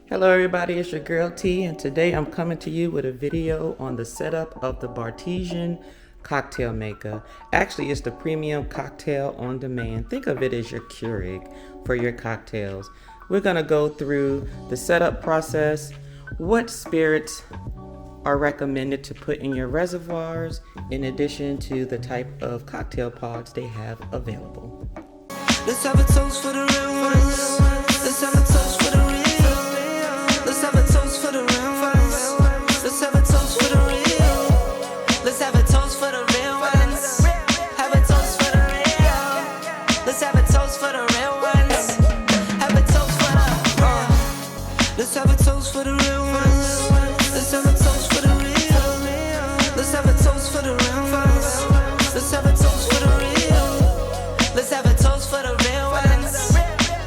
Hello everybody, it's your girl T, and today I'm coming to you with a video on the setup of the Bartesian Cocktail Maker. Actually, it's the Premium Cocktail On-Demand. Think of it as your Keurig for your cocktails. We're gonna go through the setup process, what spirits are recommended to put in your reservoirs, in addition to the type of cocktail pods they have available. Let's have a toast for the real ones. Let's have a toast for the real. Let's have a toast for the real ones. Let's have a toast for the real. Let's have a toast for the real ones. Have a toast for the real. Let's have a toast for the real ones. Have a toast for the Let's have a toast for the real ones. Let's have a toast for the real. Let's have a toast for the real ones. Let's have a toast for the real. Let's have a toast for the real ones.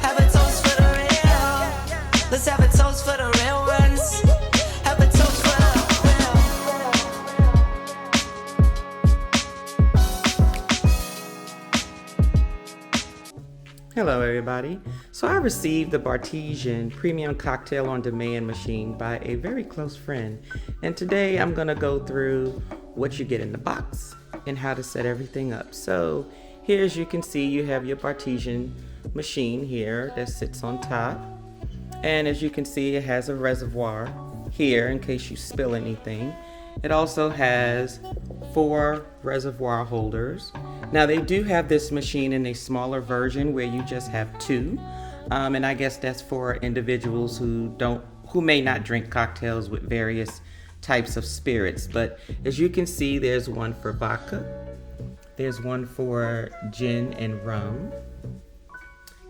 Have a toast for the real. Let's have a toast for the real ones. Have a toast for the Hello everybody. So I received the Bartesian Premium Cocktail On-Demand machine by a very close friend. And today I'm gonna go through what you get in the box and how to set everything up. So here, as you can see, you have your Bartesian machine here that sits on top. And as you can see, it has a reservoir here in case you spill anything. It also has 4 reservoir holders. Now they do have this machine in a smaller version where you just have 2. And I guess that's for individuals who may not drink cocktails with various types of spirits. But as you can see, there's one for vodka. There's one for gin and rum.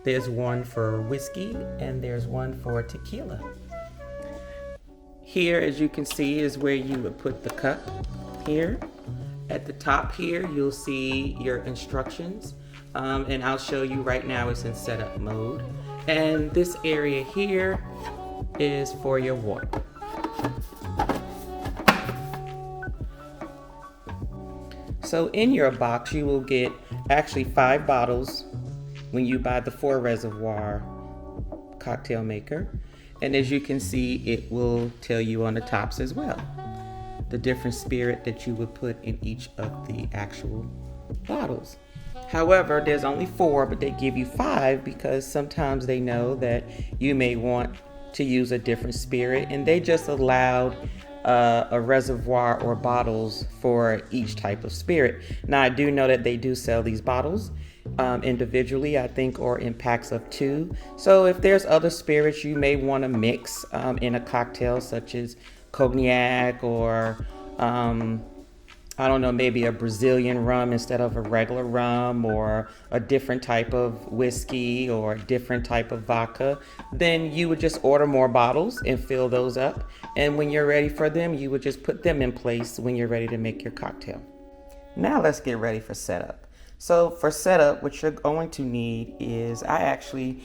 There's one for whiskey, and there's one for tequila. Here, as you can see, is where you would put the cup here. At the top here, you'll see your instructions. And I'll show you right now, it's in setup mode. And this area here is for your water. So in your box, you will get actually 5 bottles when you buy the 4 reservoir cocktail maker. And as you can see, it will tell you on the tops as well the different spirit that you would put in each of the actual bottles. However, there's only 4, but they give you 5 because sometimes they know that you may want to use a different spirit, and they just allowed a reservoir or bottles for each type of spirit. Now I do know that they do sell these bottles individually, I think, or in packs of 2. So if there's other spirits you may want to mix in a cocktail, such as cognac or I don't know, maybe a Brazilian rum instead of a regular rum, or a different type of whiskey or a different type of vodka, then you would just order more bottles and fill those up. And when you're ready for them, you would just put them in place when you're ready to make your cocktail. Now let's get ready for setup. So for setup, what you're going to need is, I actually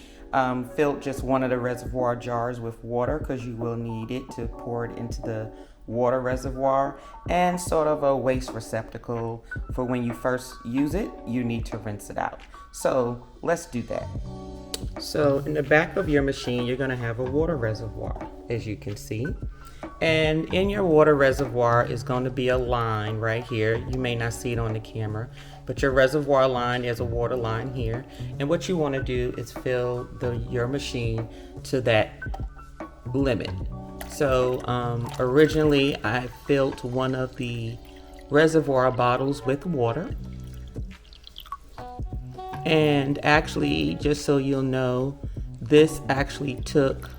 filled just one of the reservoir jars with water because you will need it to pour it into the water reservoir, and sort of a waste receptacle for when you first use it, you need to rinse it out. So let's do that. So in the back of your machine, you're going to have a water reservoir, as you can see. And in your water reservoir is going to be a line right here. You may not see it on the camera, but your reservoir line is a water line here. And what you want to do is fill your machine to that limit. So originally I filled one of the reservoir bottles with water. And actually, just so you'll know, this actually took,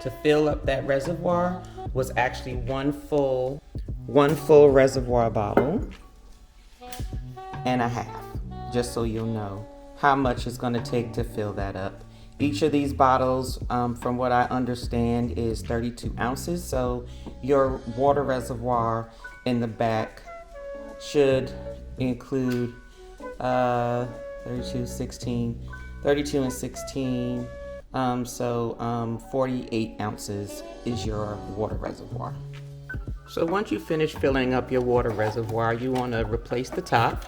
to fill up that reservoir, was actually one full reservoir bottle and a half, just so you'll know how much it's going to take to fill that up. Each of these bottles, from what I understand, is 32 ounces. So your water reservoir in the back should include 32 and 16. So 48 ounces is your water reservoir. So once you finish filling up your water reservoir, you want to replace the top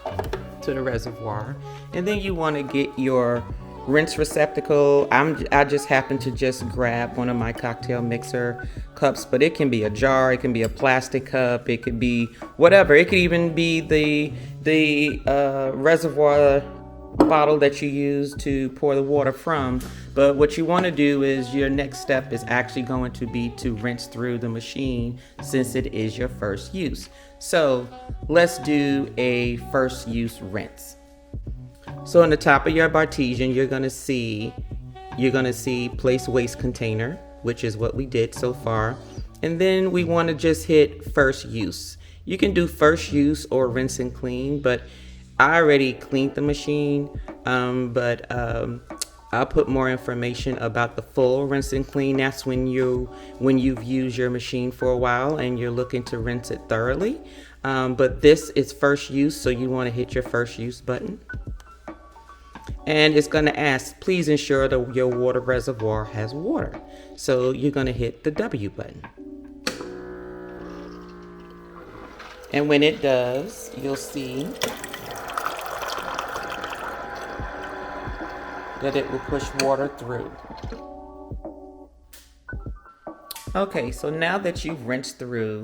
to the reservoir, and then you want to get your rinse receptacle, I just happen to just grab one of my cocktail mixer cups, but it can be a jar, it can be a plastic cup, it could be whatever. It could even be the reservoir bottle that you use to pour the water from. But what you want to do is your next step is actually going to be to rinse through the machine since it is your first use. So let's do a first use rinse. So on the top of your Bartesian, you're gonna see place waste container, which is what we did so far. And then we want to just hit first use. You can do first use or rinse and clean, but I already cleaned the machine, but I'll put more information about the full rinse and clean. That's when you've used your machine for a while and you're looking to rinse it thoroughly. But this is first use, so you want to hit your first use button. And it's going to ask, please ensure that your water reservoir has water. So you're going to hit the W button. And when it does, you'll see that it will push water through. Okay, so now that you've rinsed through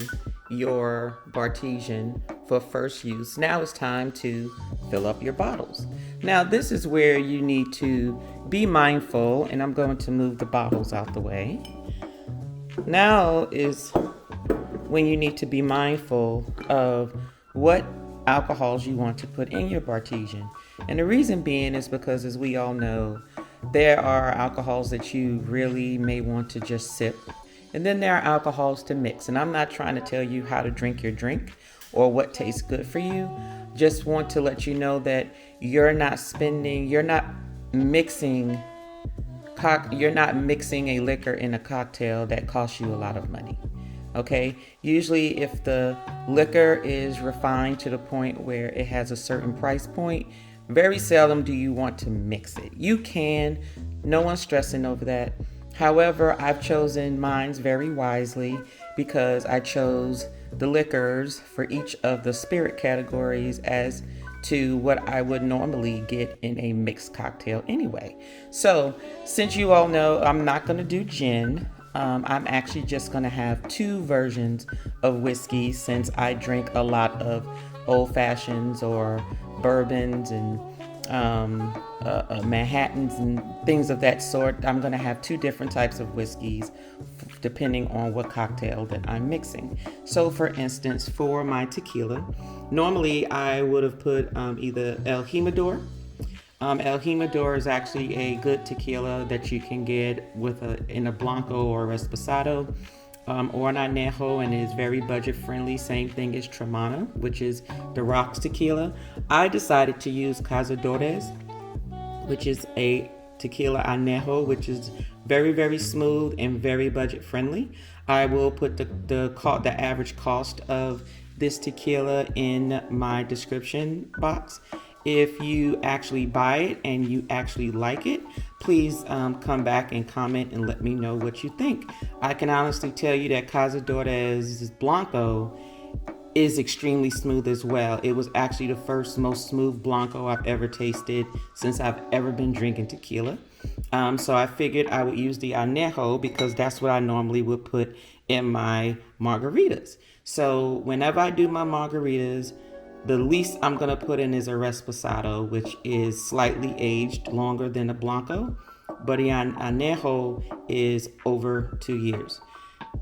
your Bartesian for first use, now it's time to fill up your bottles. Now this is where you need to be mindful, and I'm going to move the bottles out the way. Now is when you need to be mindful of what alcohols you want to put in your Bartesian. And the reason being is because, as we all know, there are alcohols that you really may want to just sip. And then there are alcohols to mix. And I'm not trying to tell you how to drink your drink or what tastes good for you. Just want to let you know that you're not mixing a liquor in a cocktail that costs you a lot of money. Okay, usually if the liquor is refined to the point where it has a certain price point, very seldom do you want to mix it. You can, no one's stressing over that. However, I've chosen mines very wisely because I chose the liquors for each of the spirit categories as to what I would normally get in a mixed cocktail anyway. So since you all know I'm not going to do gin, I'm actually just going to have two versions of whiskey since I drink a lot of old fashions or bourbons and Manhattans and things of that sort. I'm going to have two different types of whiskeys depending on what cocktail that I'm mixing. So for instance, for my tequila, normally I would have put either El Jimador. El Jimador is actually a good tequila that you can get in a Blanco or a Reposado or an Añejo, and is very budget friendly. Same thing as Tremana, which is the rocks tequila. I decided to use Cazadores, which is a tequila Añejo, which is very, very smooth and very budget friendly. I will put the average cost of this tequila in my description box. If you actually buy it and you actually like it, please come back and comment and let me know what you think. I can honestly tell you that Cazadores Blanco is extremely smooth as well. It was actually the first most smooth Blanco I've ever tasted since I've ever been drinking tequila. So I figured I would use the Añejo because that's what I normally would put in my margaritas. So whenever I do my margaritas, the least I'm going to put in is a Reposado, which is slightly aged longer than a Blanco, but the Añejo is over 2 years.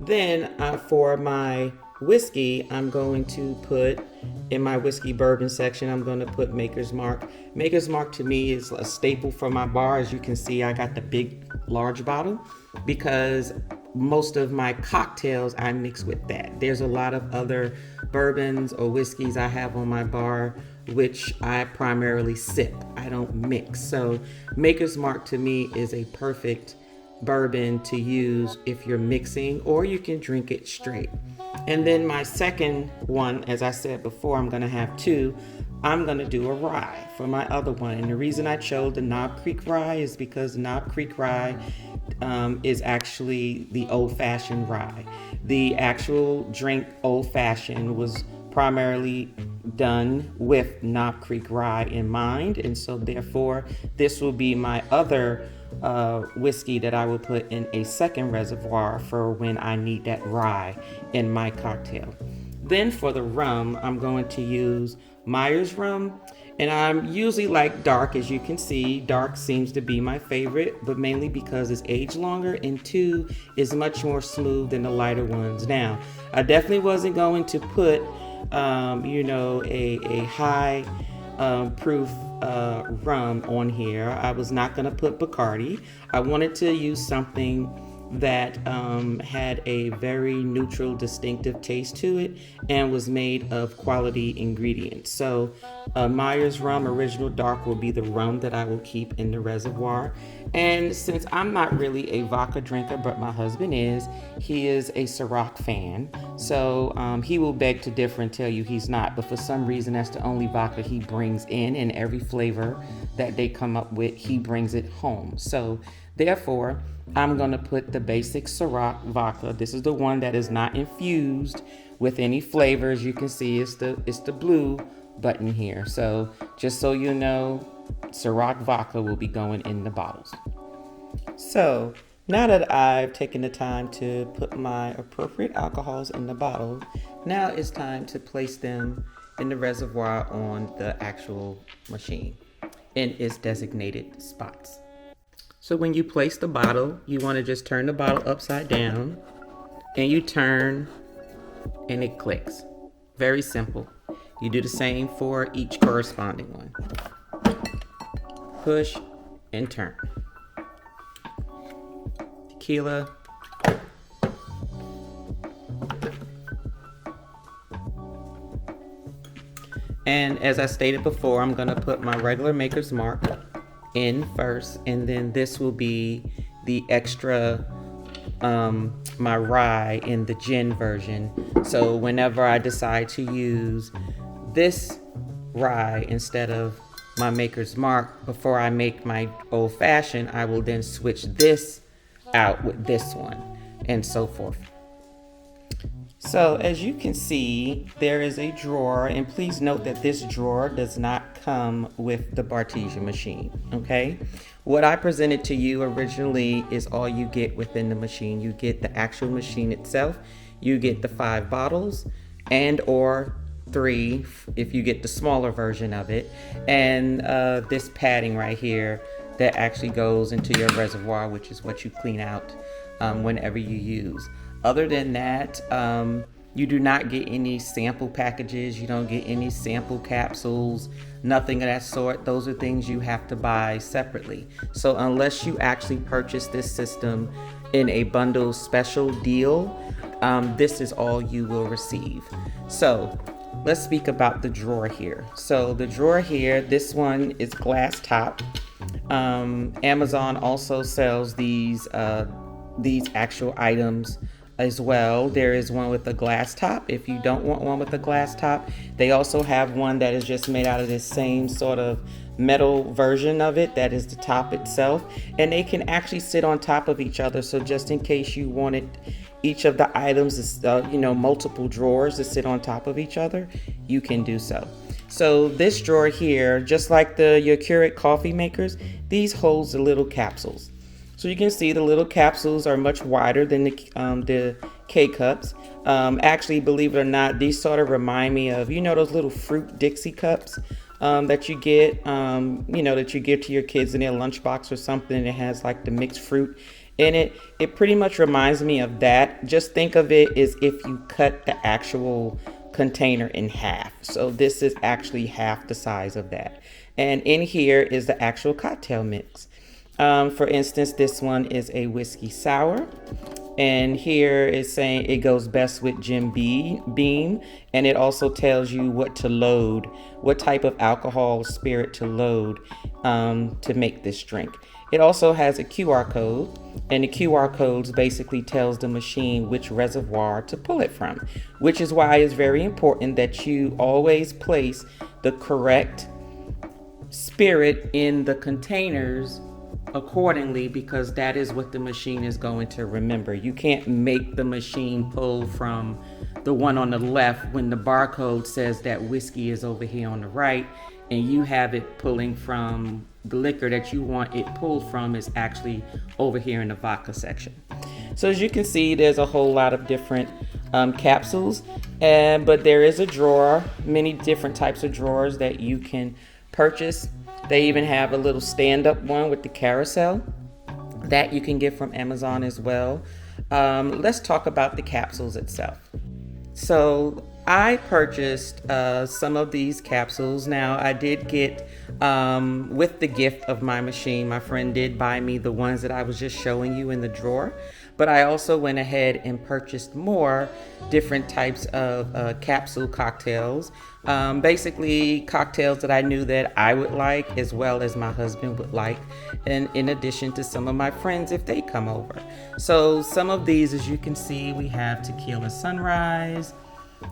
Then for my whiskey, I'm going to put in my whiskey bourbon section, I'm going to put Maker's Mark. Maker's Mark to me is a staple for my bar. As you can see, I got the big, large bottle because most of my cocktails I mix with that. There's a lot of other bourbons or whiskeys I have on my bar which I primarily sip. I don't mix. So Maker's Mark to me is a perfect bourbon to use if you're mixing, or you can drink it straight. And then my second one, as I said before, I'm going to have two. I'm going to do a rye for my other one. And the reason I chose the Knob Creek rye is because Knob Creek rye is actually the old-fashioned rye. The actual drink old-fashioned was primarily done with Knob Creek rye in mind, and so therefore this will be my other whiskey that I will put in a second reservoir for when I need that rye in my cocktail. Then for the rum, I'm going to use Myers rum, and I'm usually like dark. As you can see, dark seems to be my favorite, but mainly because it's aged longer, and two, is much more smooth than the lighter ones. Now, I definitely wasn't going to put a high proof rum on here. I was not going to put Bacardi. I wanted to use something that had a very neutral, distinctive taste to it and was made of quality ingredients. So Myers Rum Original Dark will be the rum that I will keep in the reservoir. And since I'm not really a vodka drinker, but my husband is, he is a Ciroc fan. So he will beg to differ and tell you he's not, but for some reason that's the only vodka he brings in, and every flavor that they come up with, he brings it home. So therefore, I'm going to put the basic Ciroc vodka. This is the one that is not infused with any flavors. You can see it's the blue button here. So just so you know, Ciroc vodka will be going in the bottles. So now that I've taken the time to put my appropriate alcohols in the bottle, now it's time to place them in the reservoir on the actual machine in its designated spots. So when you place the bottle, you want to just turn the bottle upside down, and you turn and it clicks. Very simple. You do the same for each corresponding one. Push and turn. Tequila. And as I stated before, I'm going to put my regular Maker's Mark in first, and then this will be the extra my rye in the gin version. So whenever I decide to use this rye instead of my Maker's Mark before I make my old fashioned, I will then switch this out with this one, and so forth. So as you can see, there is a drawer, and please note that this drawer does not come with the Bartesian machine, okay? What I presented to you originally is all you get within the machine. You get the actual machine itself, you get the 5 bottles, and or 3 if you get the smaller version of it, and this padding right here that actually goes into your reservoir, which is what you clean out whenever you use. Other than that, you do not get any sample packages. You don't get any sample capsules, nothing of that sort. Those are things you have to buy separately. So unless you actually purchase this system in a bundle special deal, this is all you will receive. So let's speak about the drawer here. So the drawer here, this one is glass top. Amazon also sells these actual items as well. There is one with a glass top. If you don't want one with a glass top, they also have one that is just made out of this same sort of metal version of it that is the top itself, and they can actually sit on top of each other. So just in case you wanted each of the items, multiple drawers to sit on top of each other, you can do so. So this drawer here, just like your Keurig coffee makers, these holds the little capsules. So you can see the little capsules are much wider than the K-cups. Actually, believe it or not, these sort of remind me of, those little fruit Dixie cups that you get, that you give to your kids in their lunchbox or something. It has like the mixed fruit in it. It pretty much reminds me of that. Just think of it as if you cut the actual container in half. So this is actually half the size of that. And in here is the actual cocktail mix. For instance, this one is a whiskey sour, and here is saying it goes best with Jim Beam, and it also tells you what to load, what type of alcohol spirit to load to make this drink. It also has a QR code, and the QR codes basically tells the machine which reservoir to pull it from, which is why it's very important that you always place the correct spirit in the containers accordingly, because that is what the machine is going to remember. You can't make the machine pull from the one on the left when the barcode says that whiskey is over here on the right, and you have it pulling from the liquor that you want it pulled from is actually over here in the vodka section. So as you can see, there's a whole lot of different capsules, but there is a drawer, many different types of drawers that you can purchase. They even have a little stand-up one with the carousel that you can get from Amazon as well. Let's talk about the capsules itself. So I purchased some of these capsules. Now I did get with the gift of my machine, my friend did buy me the ones that I was just showing you in the drawer, but I also went ahead and purchased more different types of capsule cocktails. Basically cocktails that I knew that I would like, as well as my husband would like, and in addition to some of my friends if they come over. So some of these, as you can see, we have Tequila Sunrise,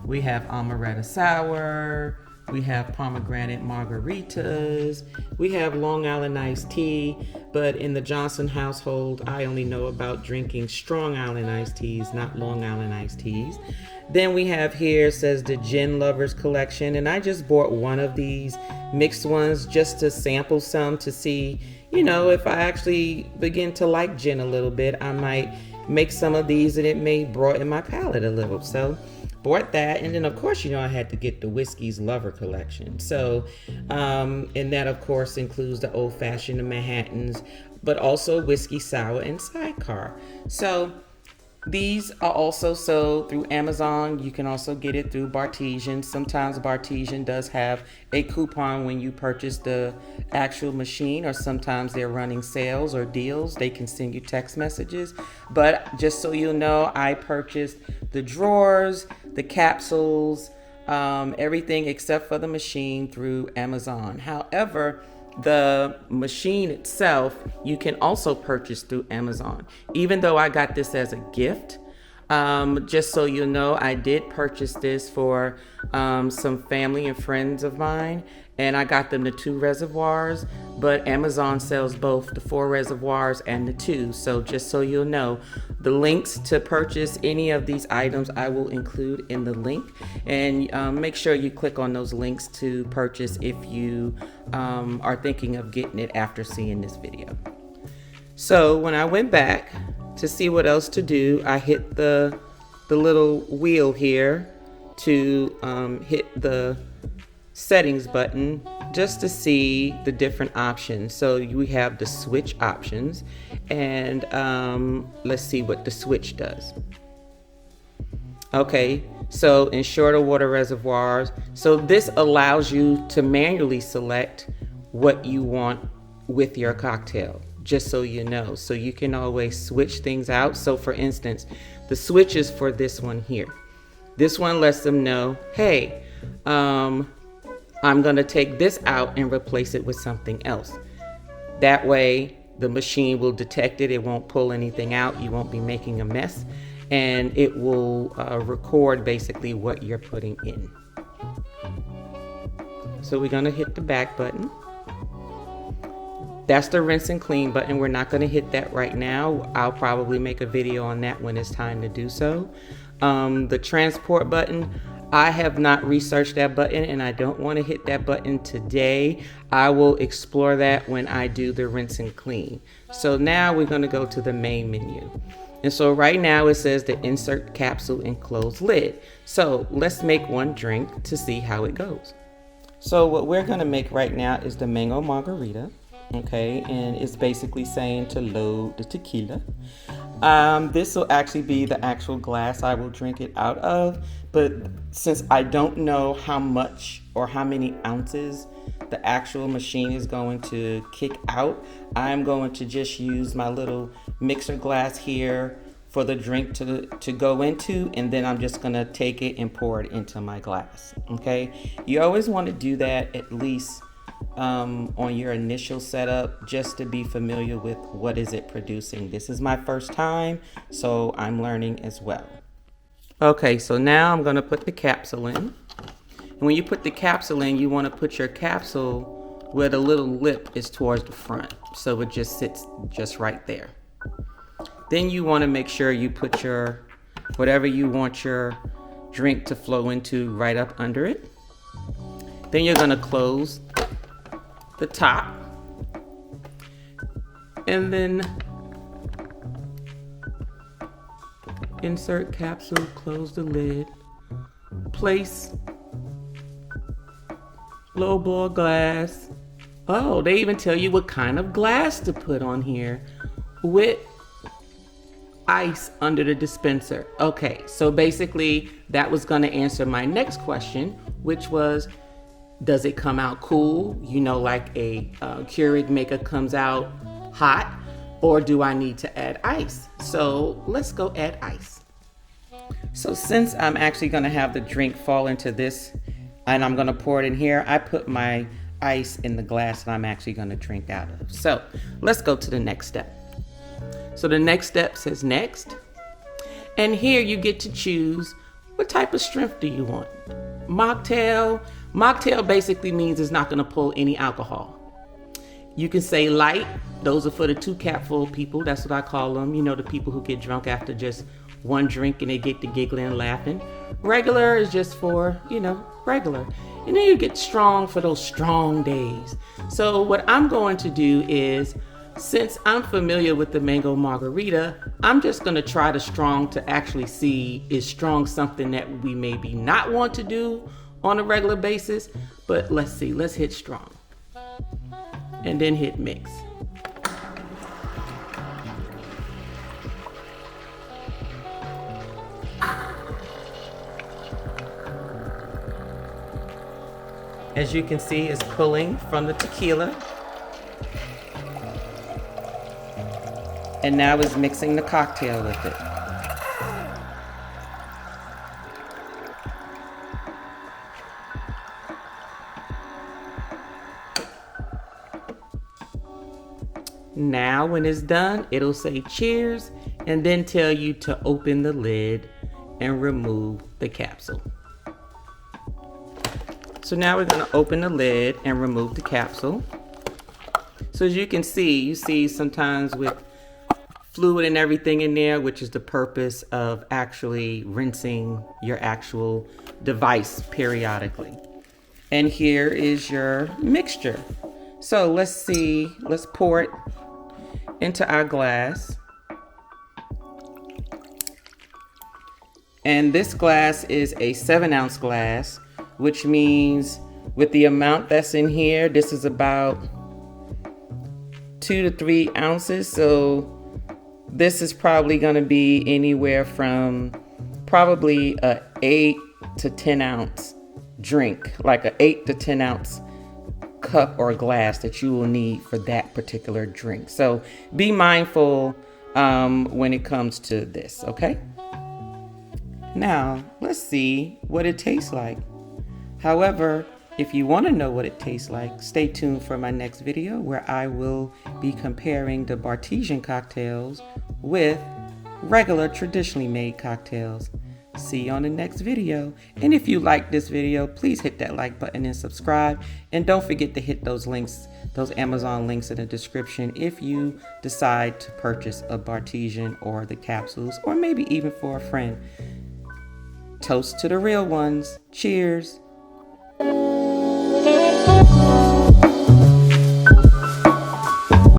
we have Amaretto Sour, we have pomegranate margaritas, we have Long Island iced tea, but in the Johnson household, I only know about drinking strong Island iced teas, not Long Island iced teas. Then we have here, says the Gin Lovers Collection, and I just bought one of these mixed ones just to sample some to see, you know, if I actually begin to like gin a little bit, I might make some of these and it may broaden my palate a little. So bought that, and then of course, you know, I had to get the Whiskey's Lover Collection. So and that of course includes the Old Fashioned, the Manhattans, but also Whiskey Sour and Sidecar. So these are also sold through Amazon. You can also get it through Bartesian. Sometimes Bartesian does have a coupon when you purchase the actual machine, or sometimes they're running sales or deals. They can send you text messages. But just so you know, I purchased the drawers, the capsules, everything except for the machine through Amazon. However, the machine itself, you can also purchase through Amazon. Even though I got this as a gift, just so you know, I did purchase this for some family and friends of mine, and I got them the 2 reservoirs, but Amazon sells both the 4 reservoirs and the 2. So just so you'll know, the links to purchase any of these items I will include in the link, and make sure you click on those links to purchase if you are thinking of getting it after seeing this video. So when I went back to see what else to do, I hit the little wheel here to hit the settings button just to see the different options. So we have the switch options, and let's see what the switch does. Okay, so in shorter water reservoirs, so this allows you to manually select what you want with your cocktail, just so you know. So you can always switch things out. So for instance, the switch is for this one here. This one lets them know, hey, I'm going to take this out and replace it with something else. That way the machine will detect it. It won't pull anything out. You won't be making a mess, and it will record basically what you're putting in. So we're going to hit the back button. That's the rinse and clean button. We're not going to hit that right now. I'll probably make a video on that when it's time to do so. The transport button, I have not researched that button, and I don't want to hit that button today. I will explore that when I do the rinse and clean. So now we're going to go to the main menu. And so right now it says to insert capsule and close lid. So let's make one drink to see how it goes. So what we're going to make right now is the mango margarita. Okay, and it's basically saying to load the tequila. This will actually be the actual glass I will drink it out of, but since I don't know how much or how many ounces the actual machine is going to kick out, I'm going to just use my little mixer glass here for the drink to go into, and then I'm just gonna take it and pour it into my glass. Okay, you always want to do that at least on your initial setup, just to be familiar with what is it producing. This is my first time, so I'm learning as well. Okay, so now I'm going to put the capsule in. And when you put the capsule in, you want to put your capsule where the little lip is towards the front. So it just sits just right there. Then you want to make sure you put your, whatever you want your drink to flow into right up under it. Then you're going to close the top. And then insert capsule, close the lid, place lowball glass. Oh, they even tell you what kind of glass to put on here with ice under the dispenser. Okay, so basically that was going to answer my next question, which was, does it come out cool? You know, like a Keurig maker comes out hot, or do I need to add ice? So let's go add ice. So since I'm actually going to have the drink fall into this and I'm going to pour it in here, I put my ice in the glass that I'm actually going to drink out of. So let's go to the next step. So the next step says next. And here you get to choose what type of strength do you want. Mocktail. Mocktail basically means it's not going to pull any alcohol. You can say light. Those are for the 2-capful people. That's what I call them. You know, the people who get drunk after just one drink and they get to giggling and laughing. Regular is just for, you know, regular. And then you get strong for those strong days. So what I'm going to do is, since I'm familiar with the mango margarita, I'm just going to try the strong to actually see, is strong something that we maybe not want to do on a regular basis? But let's see, let's hit strong. And then hit mix. As you can see, it's pulling from the tequila. And now it's mixing the cocktail with it. Now when it's done, it'll say cheers and then tell you to open the lid and remove the capsule. So now we're going to open the lid and remove the capsule. So as you can see, you see sometimes with fluid and everything in there, which is the purpose of actually rinsing your actual device periodically. And here is your mixture. So let's see, let's pour it into our glass. And this glass is a 7-ounce glass, which means with the amount that's in here, this is about 2 to 3 ounces. So this is probably going to be anywhere from probably a 8 to 10 ounce drink, like a 8 to 10 ounce cup or glass that you will need for that particular drink. So be mindful when it comes to this, okay? Now, let's see what it tastes like. However, if you want to know what it tastes like, stay tuned for my next video where I will be comparing the Bartesian cocktails with regular traditionally made cocktails. See you on the next video. And if you like this video, please hit that like button and subscribe. And don't forget to hit those links, those Amazon links in the description if you decide to purchase a Bartesian or the capsules, or maybe even for a friend. Toast to the real ones. Cheers.